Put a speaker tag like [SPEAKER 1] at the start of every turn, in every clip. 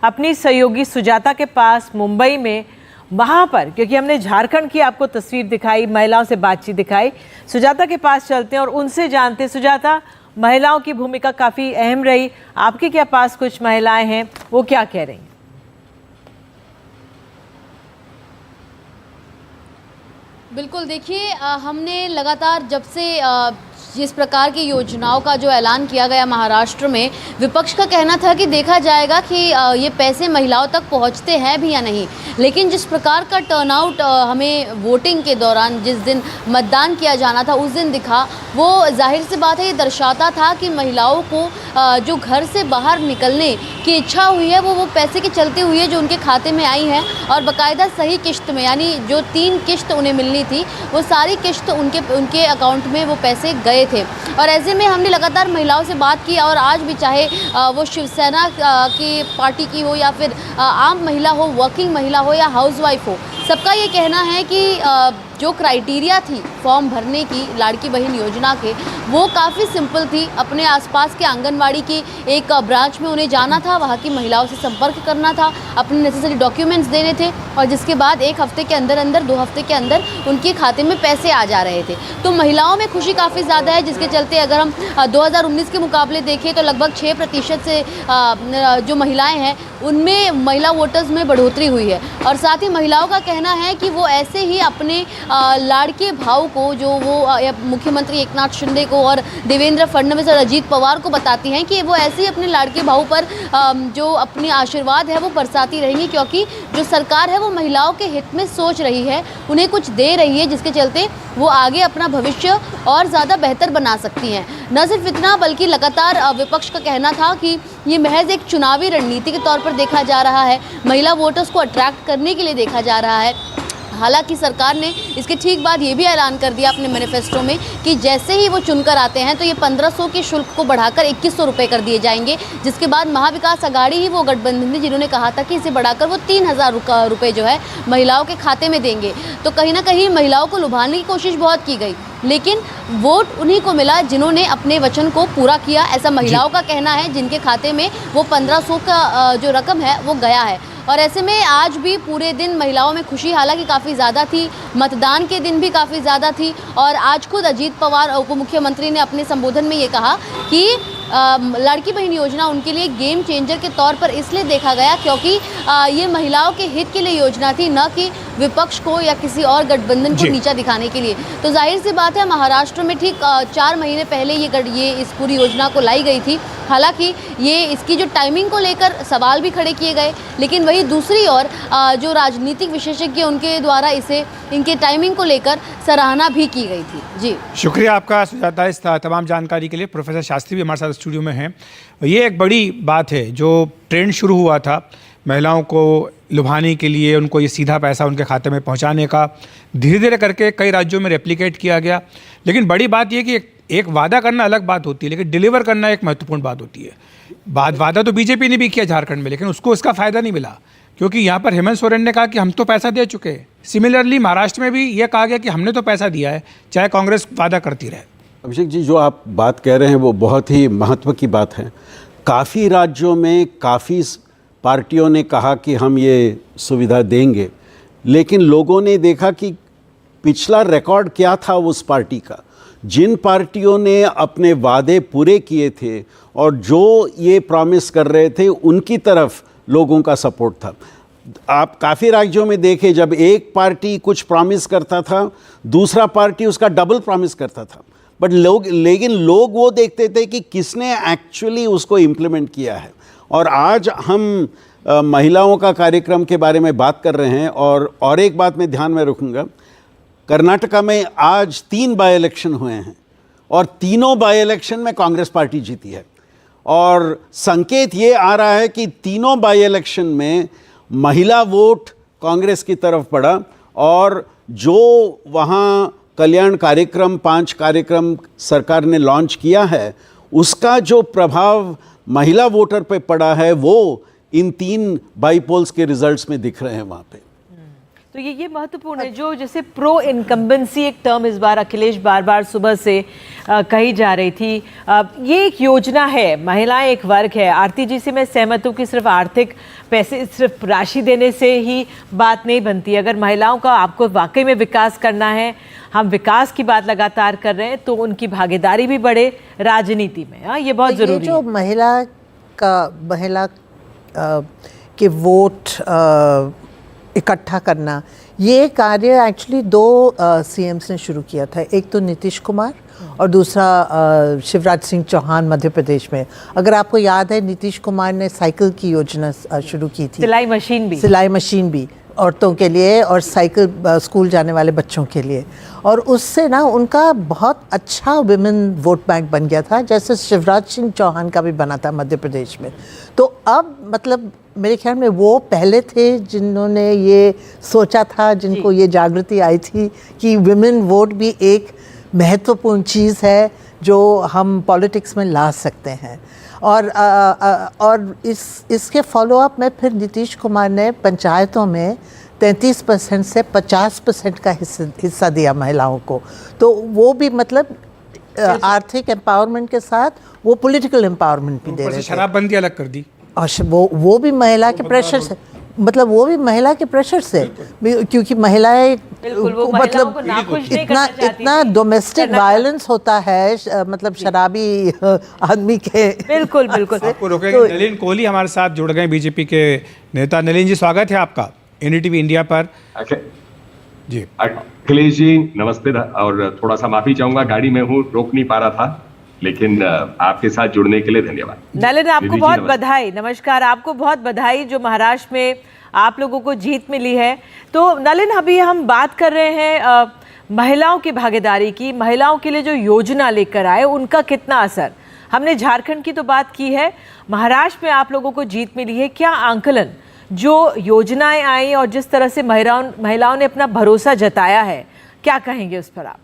[SPEAKER 1] अपनी सहयोगी सुजाता के पास मुंबई में, वहाँ पर, क्योंकि हमने झारखंड की आपको तस्वीर दिखाई, महिलाओं से बातचीत दिखाई। सुजाता के पास चलते हैं और उनसे जानते हैं। सुजाता, महिलाओं की भूमिका काफ़ी अहम रही, आपके क्या पास कुछ महिलाएं हैं, वो क्या कह रही हैं?
[SPEAKER 2] बिल्कुल, देखिए हमने लगातार जब से जिस प्रकार की योजनाओं का जो ऐलान किया गया महाराष्ट्र में, विपक्ष का कहना था कि देखा जाएगा कि ये पैसे महिलाओं तक पहुंचते हैं भी या नहीं। लेकिन जिस प्रकार का टर्नआउट हमें वोटिंग के दौरान जिस दिन मतदान किया जाना था उस दिन दिखा, वो जाहिर सी बात है ये दर्शाता था कि महिलाओं को जो घर से बाहर निकलने की इच्छा हुई है वो पैसे के चलते हुई है जो उनके खाते में आई है, और बाकायदा सही किश्त में, यानी जो 3 किश्त उन्हें मिलनी थी वो सारी किश्त उनके अकाउंट में वो पैसे गए थे। और ऐसे में हमने लगातार महिलाओं से बात की, और आज भी चाहे वो शिवसेना की पार्टी की हो या फिर आम महिला हो, वर्किंग महिला हो या हाउसवाइफ हो, सबका ये कहना है कि जो क्राइटेरिया थी फॉर्म भरने की लाड़की बहन योजना के, वो काफ़ी सिंपल थी। अपने आसपास के आंगनवाड़ी की एक ब्रांच में उन्हें जाना था, वहाँ की महिलाओं से संपर्क करना था, अपने नेसेसरी डॉक्यूमेंट्स देने थे, और जिसके बाद 1 हफ्ते के अंदर 2 हफ्ते के अंदर उनके खाते में पैसे आ जा रहे थे। तो महिलाओं में खुशी काफ़ी ज़्यादा है, जिसके चलते अगर हम 2019 के मुकाबले देखें तो लगभग 6% से जो महिलाएँ हैं उनमें महिला वोटर्स में बढ़ोतरी हुई है। और साथ ही महिलाओं का कहना है कि वो ऐसे ही अपने लाड़के भाव को, जो वो मुख्यमंत्री एकनाथ शिंदे को और देवेंद्र फडणवीस और अजीत पवार को बताती हैं कि वो ऐसे ही अपने लाड़के भाव पर जो अपनी आशीर्वाद है वो बरसाती रहेंगी, क्योंकि जो सरकार है वो महिलाओं के हित में सोच रही है, उन्हें कुछ दे रही है, जिसके चलते वो आगे अपना भविष्य और ज़्यादा बेहतर बना सकती हैं। न सिर्फ इतना, बल्कि लगातार विपक्ष का कहना था कि ये महज एक चुनावी रणनीति के तौर पर देखा जा रहा है, महिला वोटर्स को अट्रैक्ट करने के लिए देखा जा रहा है। हालांकि सरकार ने इसके ठीक बाद ये भी ऐलान कर दिया अपने मैनिफेस्टो में कि जैसे ही वो चुनकर आते हैं तो ये 1500 के शुल्क को बढ़ाकर 2100 रुपये कर दिए जाएंगे, जिसके बाद महाविकास अघाड़ी ही वो गठबंधन थी जिन्होंने कहा था कि इसे बढ़ाकर वो 3000 रुपये जो है महिलाओं के खाते में देंगे। तो कहीं ना कहीं महिलाओं को लुभाने की कोशिश बहुत की गई, लेकिन वोट उन्हीं को मिला जिन्होंने अपने वचन को पूरा किया, ऐसा महिलाओं का कहना है, जिनके खाते में वो 1500 का जो रकम है वो गया है। और ऐसे में आज भी पूरे दिन महिलाओं में खुशी हालांकि काफ़ी ज़्यादा थी, मतदान के दिन भी काफ़ी ज़्यादा थी। और आज खुद अजीत पवार उप मुख्यमंत्री ने अपने संबोधन में ये कहा कि लड़की बहन योजना उनके लिए गेम चेंजर के तौर पर इसलिए देखा गया क्योंकि ये महिलाओं के हित के लिए योजना थी, न कि विपक्ष को या किसी और गठबंधन को नीचा दिखाने के लिए। तो जाहिर सी बात है, महाराष्ट्र में ठीक 4 महीने पहले ये इस पूरी योजना को लाई गई थी। हालांकि ये इसकी जो टाइमिंग को लेकर सवाल भी खड़े किए गए, लेकिन वही दूसरी ओर जो राजनीतिक विशेषज्ञ उनके द्वारा इनके टाइमिंग को लेकर सराहना भी की गई थी। जी,
[SPEAKER 3] शुक्रिया आपका सुजाता इस तमाम जानकारी के लिए। प्रोफेसर शास्त्री भी हमारे साथ स्टूडियो में हैं। ये एक बड़ी बात है, जो ट्रेंड शुरू हुआ था महिलाओं को लुभाने के लिए, उनको ये सीधा पैसा उनके खाते में पहुंचाने का, धीरे धीरे करके कई राज्यों में रेप्लिकेट किया गया। लेकिन बड़ी बात ये कि एक वादा करना अलग बात होती है, लेकिन डिलीवर करना एक महत्वपूर्ण बात होती है। वादा तो बीजेपी ने भी किया झारखंड में, लेकिन उसको इसका फ़ायदा नहीं मिला, क्योंकि यहाँ पर हेमंत सोरेन ने कहा कि हम तो पैसा दे चुके हैं। सिमिलरली महाराष्ट्र में भी ये कहा गया कि हमने तो पैसा दिया है, चाहे कांग्रेस वादा करती रहे।
[SPEAKER 4] अभिषेक जी, जो आप बात कह रहे हैं वो बहुत ही महत्व की बात है। काफ़ी राज्यों में काफ़ी पार्टियों ने कहा कि हम ये सुविधा देंगे, लेकिन लोगों ने देखा कि पिछला रिकॉर्ड क्या था उस पार्टी का। जिन पार्टियों ने अपने वादे पूरे किए थे और जो ये प्रॉमिस कर रहे थे, उनकी तरफ लोगों का सपोर्ट था। आप काफ़ी राज्यों में देखें, जब एक पार्टी कुछ प्रॉमिस करता था, दूसरा पार्टी उसका डबल प्रॉमिस करता था, बट लेकिन लोग वो देखते थे कि किसने एक्चुअली उसको इम्प्लीमेंट किया है। और आज हम महिलाओं का कार्यक्रम के बारे में बात कर रहे हैं, और एक बात मैं ध्यान में रखूँगा, कर्नाटका में आज 3 बाई इलेक्शन हुए हैं और तीनों बाई इलेक्शन में कांग्रेस पार्टी जीती है। और संकेत ये आ रहा है कि तीनों बाई इलेक्शन में महिला वोट कांग्रेस की तरफ बढ़ा, और जो वहाँ कल्याण कार्यक्रम 5 कार्यक्रम सरकार ने लॉन्च किया है, उसका जो प्रभाव महिला वोटर पे पड़ा है वो इन 3 बाई पोल्स के रिजल्ट्स में दिख रहे हैं वहाँ पे।
[SPEAKER 1] तो ये महत्वपूर्ण है, जो जैसे प्रो इनकम्बेंसी एक टर्म इस बार अखिलेश बार बार सुबह से कही जा रही थी, ये एक योजना है, महिलाएं एक वर्ग है। आरती जी से मैं सहमत हूँ कि सिर्फ आर्थिक पैसे, सिर्फ राशि देने से ही बात नहीं बनती। अगर महिलाओं का आपको वाकई में विकास करना है, हम विकास की बात लगातार कर रहे हैं, तो उनकी भागीदारी भी बढ़े राजनीति में। हाँ, ये बहुत ज़रूरी है।
[SPEAKER 5] जो महिला के वोट इकट्ठा करना, ये कार्य एक्चुअली 2 CMs ने शुरू किया था। एक तो नीतीश कुमार और दूसरा शिवराज सिंह चौहान मध्य प्रदेश में। अगर आपको याद है, नीतीश कुमार ने साइकिल की योजना शुरू की थी, सिलाई मशीन भी औरतों के लिए और साइकिल स्कूल जाने वाले बच्चों के लिए, और उससे ना उनका बहुत अच्छा विमेन वोट बैंक बन गया था, जैसे शिवराज सिंह चौहान का भी बना था मध्य प्रदेश में। तो अब मतलब मेरे ख्याल में वो पहले थे जिन्होंने ये सोचा था, जिनको ये जागृति आई थी कि विमेन वोट भी एक महत्वपूर्ण चीज़ है जो हम पॉलिटिक्स में ला सकते हैं। और इसके फॉलोअप में फिर नीतीश कुमार ने पंचायतों में 33% से 50% का हिस्सा दिया महिलाओं को। तो वो भी मतलब आर्थिक एम्पावरमेंट के साथ वो पॉलिटिकल एम्पावरमेंट भी दे रहे थे।
[SPEAKER 3] शराबबंदी अलग कर दी,
[SPEAKER 5] और वो भी महिला के प्रेशर से, मतलब वो भी महिला के प्रेशर से, क्योंकि महिलाएं मतलब इतना डोमेस्टिक वायलेंस होता है, मतलब शराबी आदमी के।
[SPEAKER 1] बिल्कुल
[SPEAKER 3] आपको रोकेंगे। नलिन कोहली हमारे साथ जुड़ गए, बीजेपी के नेता। नलिन जी, स्वागत है आपका NDTV इंडिया पर।
[SPEAKER 6] जी अखिलेश जी नमस्ते। और थोड़ा सा माफी चाहूंगा, गाड़ी में हूँ, रोक नहीं पा रहा था, लेकिन आपके साथ जुड़ने के लिए धन्यवाद।
[SPEAKER 1] नलिन, आपको बहुत बधाई। नमस्कार, आपको बहुत बधाई जो महाराष्ट्र में आप लोगों को जीत मिली है। तो नलिन, अभी हम बात कर रहे हैं महिलाओं की भागीदारी की, महिलाओं के लिए जो योजना लेकर आए उनका कितना असर। हमने झारखंड की तो बात की है, महाराष्ट्र में आप लोगों को जीत मिली है। क्या आंकलन, जो योजनाएं आई और जिस तरह से महिलाओं ने अपना भरोसा जताया है, क्या कहेंगे उस पर आप?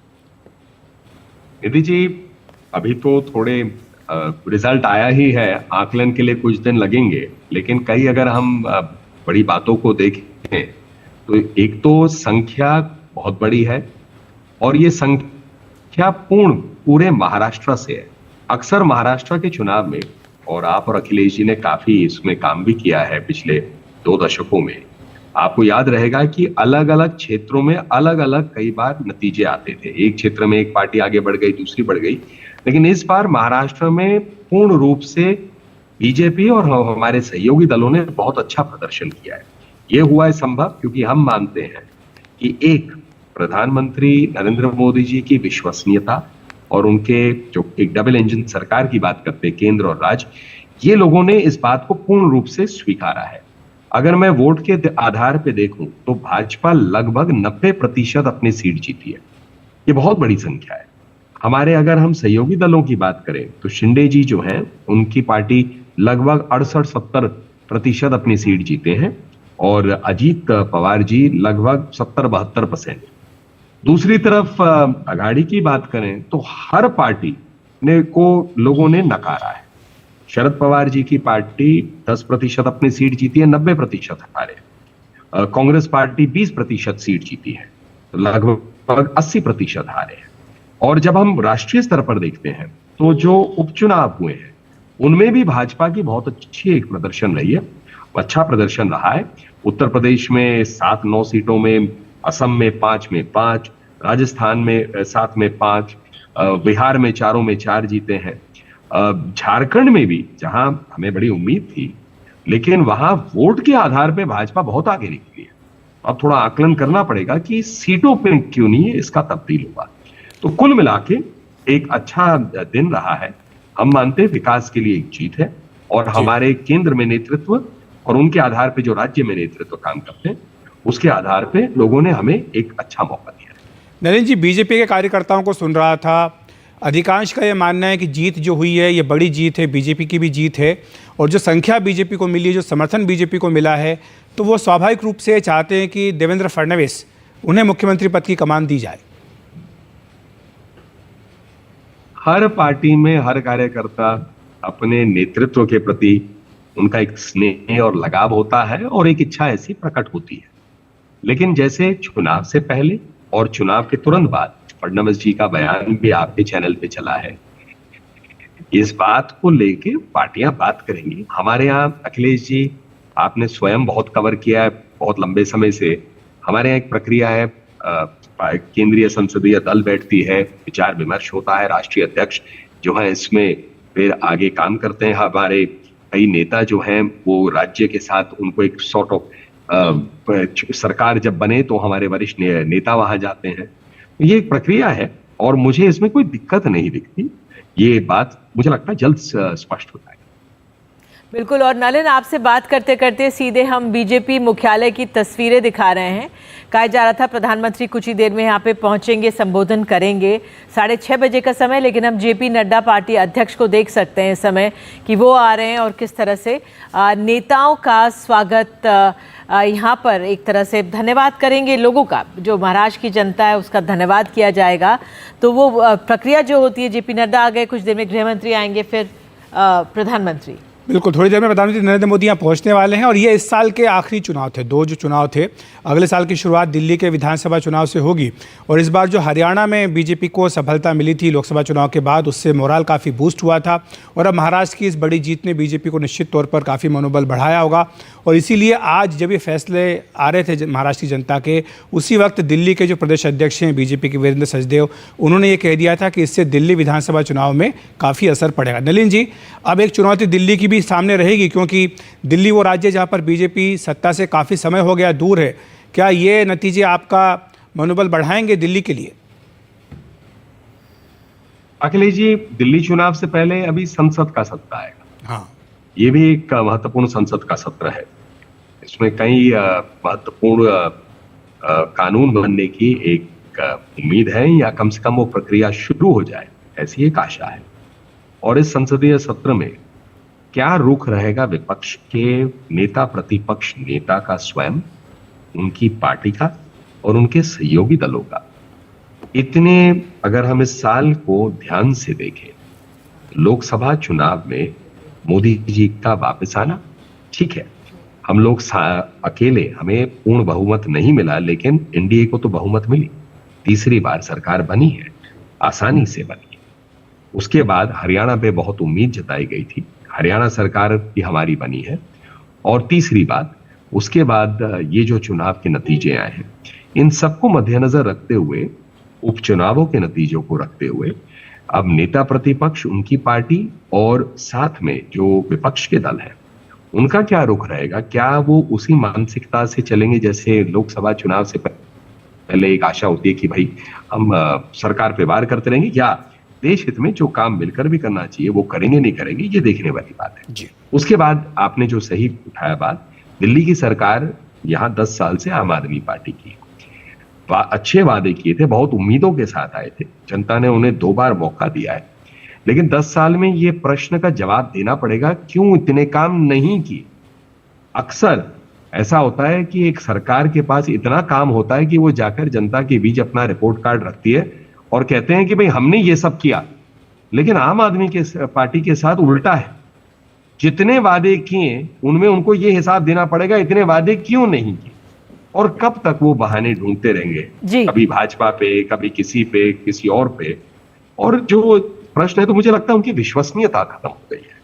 [SPEAKER 6] निधि जी, अभी तो थोड़े रिजल्ट आया ही है, आकलन के लिए कुछ दिन लगेंगे, लेकिन कई अगर हम बड़ी बातों को देखें तो एक तो संख्या बहुत बड़ी है, और ये संख्या पूरे महाराष्ट्र से है। अक्सर महाराष्ट्र के चुनाव में, और आप और अखिलेश जी ने काफी इसमें काम भी किया है पिछले 2 दशकों में, आपको याद रहेगा कि अलग अलग क्षेत्रों में अलग अलग कई बार नतीजे आते थे। एक क्षेत्र में एक पार्टी आगे बढ़ गई, दूसरी बढ़ गई, लेकिन इस बार महाराष्ट्र में पूर्ण रूप से बीजेपी और हमारे सहयोगी दलों ने बहुत अच्छा प्रदर्शन किया है। ये हुआ है संभव क्योंकि हम मानते हैं कि एक प्रधानमंत्री नरेंद्र मोदी जी की विश्वसनीयता और उनके जो एक डबल इंजन सरकार की बात करते हैं, केंद्र और राज्य, ये लोगों ने इस बात को पूर्ण रूप से स्वीकारा है। अगर मैं वोट के आधार पे देखूं तो भाजपा लगभग 90% अपनी सीट जीती है। ये बहुत बड़ी संख्या है। हमारे अगर हम सहयोगी दलों की बात करें तो शिंदे जी जो हैं, उनकी पार्टी लगभग 68-70% अपनी सीट जीते हैं, और अजीत पवार जी लगभग 70-72%। दूसरी तरफ अघाड़ी की बात करें तो हर पार्टी को लोगों ने नकारा है। शरद पवार जी की पार्टी 10% अपनी सीट जीती है, 90% हारे। कांग्रेस पार्टी 20% सीट जीती है, लगभग 80% हारे हैं। और जब हम राष्ट्रीय स्तर पर देखते हैं तो जो उपचुनाव हुए हैं उनमें भी भाजपा की बहुत अच्छी एक प्रदर्शन रही है, अच्छा प्रदर्शन रहा है। उत्तर प्रदेश में 7-9 सीटों में, असम में 5 में 5, राजस्थान में 7 में 5, बिहार में 4 में 4 जीते हैं। झारखंड में भी, जहां हमें बड़ी उम्मीद थी, लेकिन वहां वोट के आधार पे भाजपा बहुत आगे निकली है। अब थोड़ा आकलन करना पड़ेगा कि सीटों पे क्यों नहीं इसका तब्दील हुआ। तो कुल मिला के एक अच्छा दिन रहा है। हम मानते हैं विकास के लिए एक जीत है, और हमारे केंद्र में नेतृत्व और उनके आधार पे जो राज्य में नेतृत्व काम करते हैं, उसके आधार पे लोगों ने हमें एक अच्छा मौका दिया है।
[SPEAKER 3] नलिन जी, बीजेपी के कार्यकर्ताओं को सुन रहा था, अधिकांश का ये मानना है कि जीत जो हुई है ये बड़ी जीत है, बीजेपी की भी जीत है, और जो संख्या बीजेपी को मिली है, जो समर्थन बीजेपी को मिला है, तो वो स्वाभाविक रूप से चाहते हैं कि देवेंद्र फडणवीस, उन्हें मुख्यमंत्री पद की कमान दी जाए।
[SPEAKER 6] हर पार्टी में हर कार्यकर्ता अपने नेतृत्व के प्रति उनका एक स्नेह और लगाव होता है, और एक इच्छा ऐसी प्रकट होती है। लेकिन जैसे चुनाव से पहले और चुनाव के तुरंत बाद फडणवीस जी का बयान भी आपके चैनल पे चला है, इस बात को लेके पार्टियां बात करेंगी। हमारे यहाँ अखिलेश जी, आपने स्वयं बहुत कवर किया है बहुत लंबे समय से। हमारे यहाँ एक प्रक्रिया है, केंद्रीय संसदीय दल बैठती है, विचार विमर्श होता है, राष्ट्रीय अध्यक्ष जो है इसमें फिर आगे काम करते हैं। हमारे कई नेता जो हैं वो राज्य के साथ उनको एक सॉर्ट ऑफ सरकार जब बने तो हमारे वरिष्ठ नेता वहां जाते हैं। ये एक प्रक्रिया है और मुझे इसमें कोई दिक्कत नहीं दिखती। ये बात मुझे लगता है जल्द स्पष्ट होता है।
[SPEAKER 1] बिल्कुल। और नलिन, आपसे बात करते करते सीधे हम बीजेपी मुख्यालय की तस्वीरें दिखा रहे हैं। कहा जा रहा था प्रधानमंत्री कुछ ही देर में यहाँ पे पहुँचेंगे, संबोधन करेंगे। 6:30 बजे का समय, लेकिन हम जेपी नड्डा पार्टी अध्यक्ष को देख सकते हैं इस समय कि वो आ रहे हैं और किस तरह से नेताओं का स्वागत यहाँ पर एक तरह से धन्यवाद करेंगे लोगों का, जो महाराष्ट्र की जनता है उसका धन्यवाद किया जाएगा। तो वो प्रक्रिया जो होती है, जेपी नड्डा आ गए, कुछ देर में गृह मंत्री आएंगे, फिर प्रधानमंत्री।
[SPEAKER 3] बिल्कुल, थोड़ी देर में प्रधानमंत्री नरेंद्र मोदी यहाँ पहुँचने वाले हैं और ये इस साल के आखिरी चुनाव थे। 2 जो चुनाव थे, अगले साल की शुरुआत दिल्ली के विधानसभा चुनाव से होगी और इस बार जो हरियाणा में बीजेपी को सफलता मिली थी लोकसभा चुनाव के बाद, उससे मोराल काफ़ी बूस्ट हुआ था और अब महाराष्ट्र की इस बड़ी जीत ने बीजेपी को निश्चित तौर पर काफ़ी मनोबल बढ़ाया होगा। और इसीलिए आज जब ये फैसले आ रहे थे महाराष्ट्र की जनता के, उसी वक्त दिल्ली के जो प्रदेश अध्यक्ष हैं बीजेपी के वीरेंद्र सचदेव, उन्होंने ये कह दिया था कि इससे दिल्ली विधानसभा चुनाव में काफ़ी असर पड़ेगा। नलिन जी, अब एक चुनौती दिल्ली की भी सामने रहेगी क्योंकि दिल्ली वो राज्य जहाँ पर बीजेपी सत्ता से काफ़ी समय हो गया दूर है। क्या ये नतीजे आपका मनोबल बढ़ाएंगे दिल्ली के लिए?
[SPEAKER 6] अखिलेश जी, दिल्ली चुनाव से पहले अभी संसद का सत्र आएगा।
[SPEAKER 3] हाँ,
[SPEAKER 6] ये भी एक महत्वपूर्ण संसद का सत्र है। इसमें कई महत्वपूर्ण कानून बनने की एक उम्मीद है, या कम से कम वो प्रक्रिया शुरू हो जाए ऐसी एक आशा है। और इस संसदीय सत्र में क्या रुख रहेगा विपक्ष के नेता, प्रतिपक्ष नेता का स्वयं, उनकी पार्टी का और उनके सहयोगी दलों का, इतने अगर हम इस साल को ध्यान से देखें, लोकसभा चुनाव में मोदी जी का वापस आना, ठीक है, हम लोग अकेले, हमें पूर्ण बहुमत नहीं मिला, लेकिन एनडीए को तो बहुमत मिली, तीसरी बार सरकार बनी है, आसानी से बनी। उसके बाद हरियाणा पे बहुत उम्मीद जताई गई थी, हरियाणा सरकार भी हमारी बनी है। और तीसरी बात, उसके बाद ये जो चुनाव के नतीजे आए हैं, इन सबको मद्देनजर रखते हुए, उपचुनावों के नतीजों को रखते हुए, अब नेता प्रतिपक्ष, उनकी पार्टी और साथ में जो विपक्ष के दल हैं, उनका क्या रुख रहेगा? क्या वो उसी मानसिकता से चलेंगे जैसे लोकसभा चुनाव से पहले एक आशा होती है कि भाई हम सरकार पे वार करते रहेंगे, या देश हित में जो काम मिलकर भी करना चाहिए वो करेंगे नहीं करेंगे, ये देखने वाली बात है जी। उसके बाद आपने जो सही उठाया बात, दिल्ली की सरकार यहाँ 10 साल से आम आदमी पार्टी की, अच्छे वादे किए थे, बहुत उम्मीदों के साथ आए थे, जनता ने उन्हें 2 बार मौका दिया है, लेकिन 10 साल में ये प्रश्न का जवाब देना पड़ेगा, क्यों इतने काम नहीं किए। अक्सर ऐसा होता है कि एक सरकार के पास इतना काम होता है कि वो जाकर जनता के बीच अपना रिपोर्ट कार्ड रखती है और कहते हैं कि भाई हमने ये सब किया, लेकिन आम आदमी के पार्टी के साथ उल्टा है। जितने वादे किए उनमें उनको ये हिसाब देना पड़ेगा, इतने वादे क्यों नहीं किए, और कब तक वो बहाने ढूंढते रहेंगे, कभी भाजपा पे, कभी किसी पे, किसी और पे। और जो प्रश्न है, तो मुझे लगता है उनकी विश्वसनीयता खत्म हो गई है,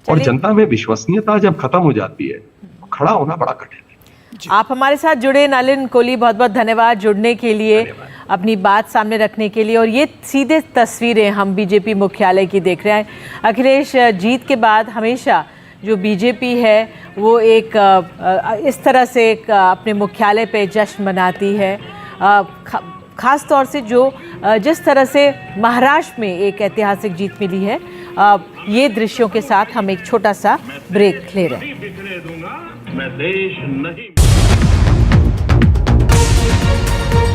[SPEAKER 6] और जनता में विश्वसनीयता जब खत्म हो जाती है, खड़ा होना बड़ा कठिन है।
[SPEAKER 1] आप हमारे साथ जुड़े नलिन कोहली, बहुत बहुत धन्यवाद जुड़ने के लिए, अपनी बात सामने रखने के लिए। और ये सीधे तस्वीरें हम बीजेपी मुख्यालय की देख रहे हैं। अखिलेश, जीत के बाद हमेशा जो बीजेपी है वो एक इस तरह से एक अपने मुख्यालय पे जश्न मनाती है, ख़ास तौर से जो जिस तरह से महाराष्ट्र में एक ऐतिहासिक जीत मिली है। ये दृश्यों के साथ हम एक छोटा सा ब्रेक ले रहे हैं।